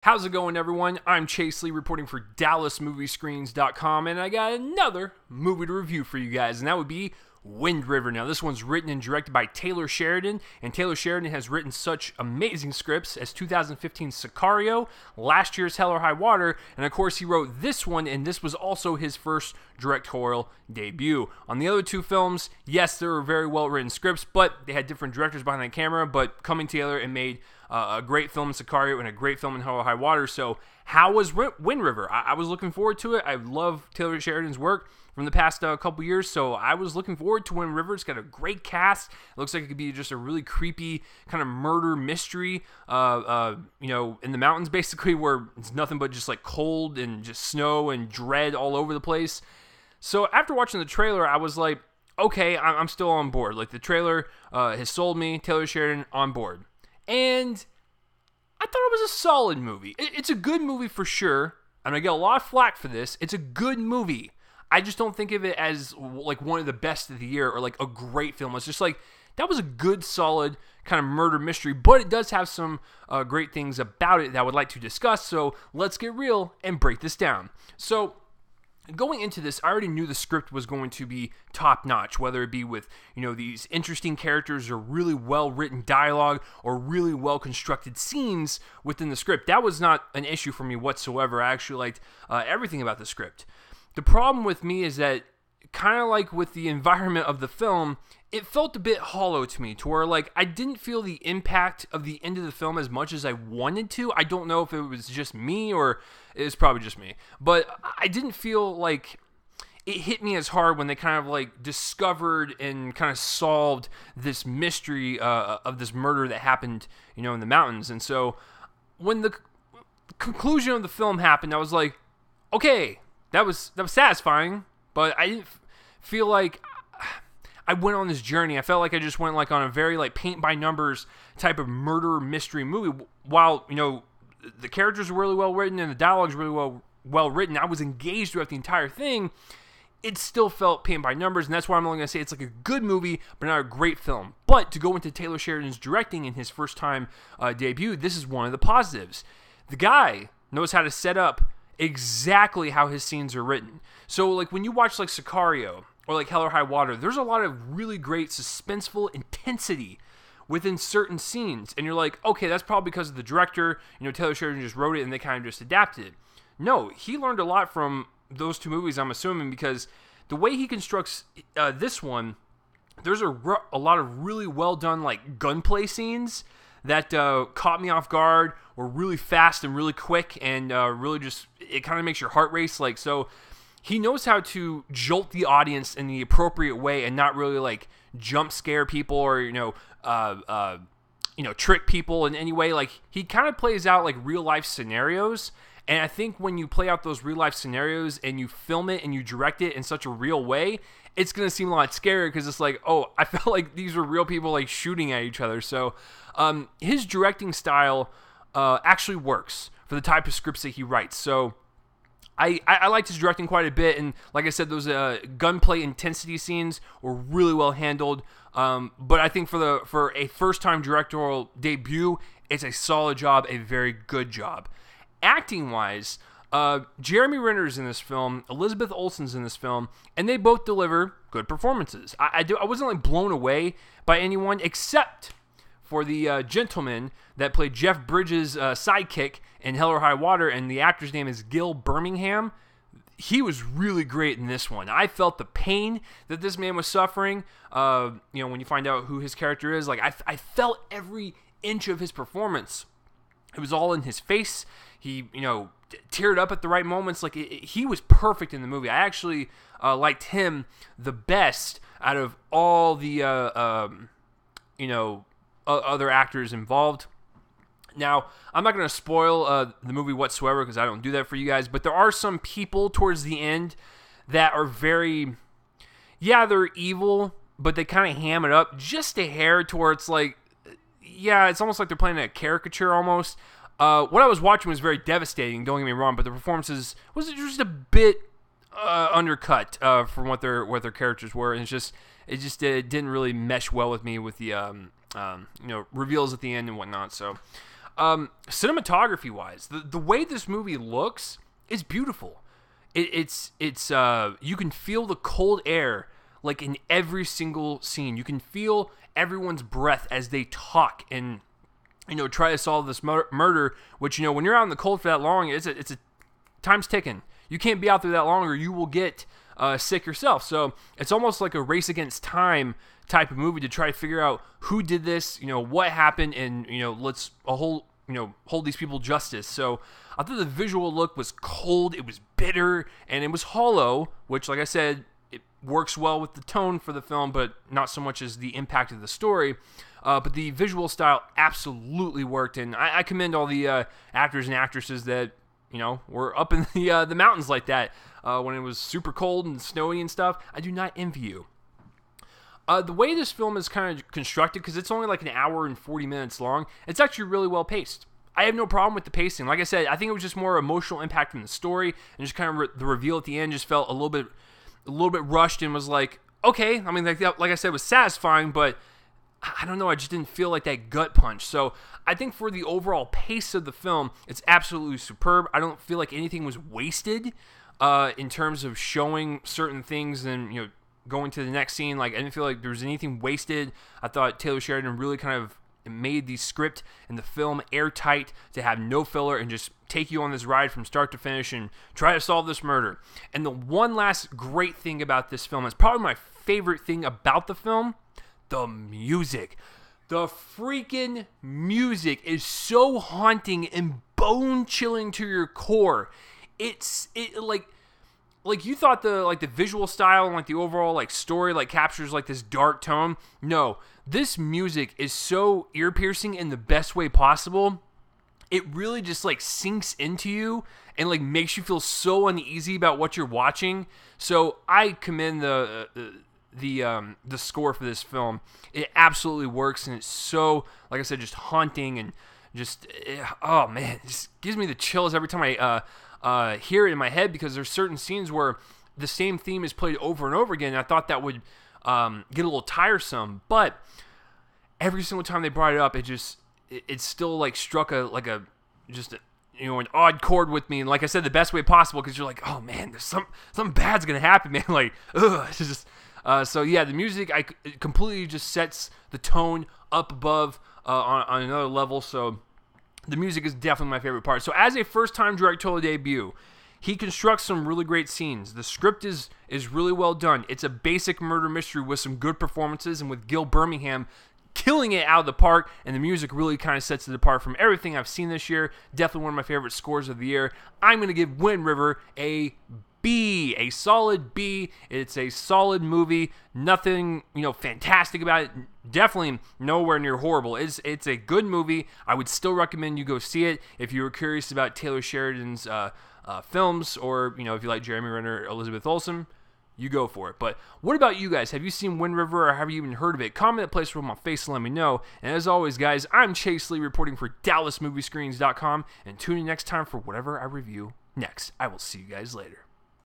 How's it going, everyone? I'm Chase Lee reporting for DallasMoviescreens.com, and I got another movie to review for you guys, and that would be Wind River. Now, this one's written and directed by Taylor Sheridan, and Taylor Sheridan has written such amazing scripts as 2015's Sicario, last year's Hell or High Water, and of course he wrote this one, and this was also his first directorial debut. On the other two films, yes, they were very well-written scripts, but they had different directors behind the camera, but coming together and made a great film in Sicario and a great film in Hell or High Water. So how was Wind River? I was looking forward to it. I love Taylor Sheridan's work from the past couple years, so I was looking forward to Wind River. It's got a great cast. It looks like it could be just a really creepy kind of murder mystery, in the mountains basically, where it's nothing but just like cold and just snow and dread all over the place. So after watching the trailer, I was like, okay, I'm still on board. Like, the trailer has sold me. Taylor Sheridan on board. And I thought it was a solid movie. It's a good movie for sure. I'm going to get a lot of flack for this. It's a good movie. I just don't think of it as like one of the best of the year or like a great film. It's just like, that was a good, solid kind of murder mystery, but it does have some great things about it that I would like to discuss. So let's get real and break this down. So going into this, I already knew the script was going to be top-notch, whether it be with, these interesting characters or really well-written dialogue or really well-constructed scenes within the script. That was not an issue for me whatsoever. I actually liked everything about the script. The problem with me is that, kind of like with the environment of the film, it felt a bit hollow to me, to where like I didn't feel the impact of the end of the film as much as I wanted to. I don't know if it was just me or it was probably just me, but I didn't feel like it hit me as hard when they kind of like discovered and kind of solved this mystery of this murder that happened, in the mountains. And so when the conclusion of the film happened, I was like, okay, that was satisfying, but I didn't feel like I went on this journey. I felt like I just went like on a very like paint by numbers type of murder mystery movie. While, the characters were really well written and the dialogue's really well written, I was engaged throughout the entire thing. It still felt paint by numbers, and that's why I'm only going to say it's like a good movie, but not a great film. But to go into Taylor Sheridan's directing in his first time debut, this is one of the positives. The guy knows how to set up exactly how his scenes are written. So like when you watch like Sicario or like Hell or High Water, there's a lot of really great suspenseful intensity within certain scenes, and you're like, okay, that's probably because of the director. Taylor Sheridan just wrote it and they kind of just adapted it. No, he learned a lot from those two movies, I'm assuming, because the way he constructs this one, there's a lot of really well done like gunplay scenes that caught me off guard, were really fast and really quick, and really just, it kind of makes your heart race. Like, so he knows how to jolt the audience in the appropriate way and not really like jump scare people or trick people in any way. Like, he kind of plays out like real life scenarios, and I think when you play out those real life scenarios and you film it and you direct it in such a real way, it's gonna seem a lot scarier because it's like, oh, I felt like these were real people like shooting at each other. So his directing style actually works for the type of scripts that he writes. So I liked his directing quite a bit, and like I said, those gunplay intensity scenes were really well handled. But I think for a first-time directorial debut, it's a solid job, a very good job. Acting-wise, Jeremy Renner's in this film, Elizabeth Olsen's in this film, and they both deliver good performances. I wasn't like blown away by anyone except for the gentleman that played Jeff Bridges' sidekick in Hell or High Water, and the actor's name is Gil Birmingham. He was really great in this one. I felt the pain that this man was suffering. When you find out who his character is, like I felt every inch of his performance. It was all in his face. He, teared up at the right moments. Like, he was perfect in the movie. I actually liked him the best out of all the, other actors involved. Now, I'm not going to spoil the movie whatsoever because I don't do that for you guys, but there are some people towards the end that are very, they're evil, but they kind of ham it up just a hair to where it's like, it's almost like they're playing a caricature almost. What I was watching was very devastating, don't get me wrong, but the performances was just a bit undercut from what their characters were, and it just didn't really mesh well with me with the reveals at the end and whatnot. So Cinematography wise, the way this movie looks is beautiful. It's you can feel the cold air like in every single scene. You can feel everyone's breath as they talk and try to solve this murder. Which when you're out in the cold for that long, it's a time's ticking. You can't be out there that long, or you will get sick yourself. So it's almost like a race against time type of movie to try to figure out who did this, what happened, and let's hold these people justice. So I thought the visual look was cold, it was bitter, and it was hollow, which, like I said, it works well with the tone for the film, but not so much as the impact of the story. But the visual style absolutely worked, and I commend all the actors and actresses that were up in the mountains like that when it was super cold and snowy and stuff. I do not envy you. The way this film is kind of constructed, because it's only like an hour and 40 minutes long, it's actually really well paced. I have no problem with the pacing. Like I said, I think it was just more emotional impact from the story, and just kind of the reveal at the end just felt a little bit rushed, and was like, okay. I mean, like I said, it was satisfying, but I don't know, I just didn't feel like that gut punch. So I think for the overall pace of the film, it's absolutely superb. I don't feel like anything was wasted in terms of showing certain things and going to the next scene. Like, I didn't feel like there was anything wasted. I thought Taylor Sheridan really kind of made the script and the film airtight to have no filler and just take you on this ride from start to finish and try to solve this murder. And the one last great thing about this film, is probably my favorite thing about the film, the music. The freaking music is so haunting and bone-chilling to your core. Like you thought the visual style and like the overall like story like captures like this dark tone. No, this music is so ear-piercing in the best way possible. It really just like sinks into you and like makes you feel so uneasy about what you're watching. So I commend the score for this film. It absolutely works, and it's so, like I said, just haunting and just oh man, it just gives me the chills every time I hear it in my head, because there's certain scenes where the same theme is played over and over again, and I thought that would get a little tiresome, but every single time they brought it up, it still like struck an odd chord with me, and like I said, the best way possible, because you're like, oh man, there's something bad's gonna happen, man. Like, ugh, it's just so yeah, the music it completely just sets the tone up above on another level. So the music is definitely my favorite part. So as a first-time directorial debut, he constructs some really great scenes. The script is really well done. It's a basic murder mystery with some good performances, and with Gil Birmingham killing it out of the park, and the music really kind of sets it apart from everything I've seen this year. Definitely one of my favorite scores of the year. I'm going to give Wind River a B, a solid B. It's a solid movie. Nothing, fantastic about it. Definitely nowhere near horrible. It's a good movie. I would still recommend you go see it if you were curious about Taylor Sheridan's films, or if you like Jeremy Renner, Elizabeth Olsen, you go for it. But what about you guys? Have you seen Wind River, or have you even heard of it? Comment that place on my face and let me know. And as always, guys, I'm Chase Lee reporting for DallasMovieScreens.com, and tune in next time for whatever I review next. I will see you guys later.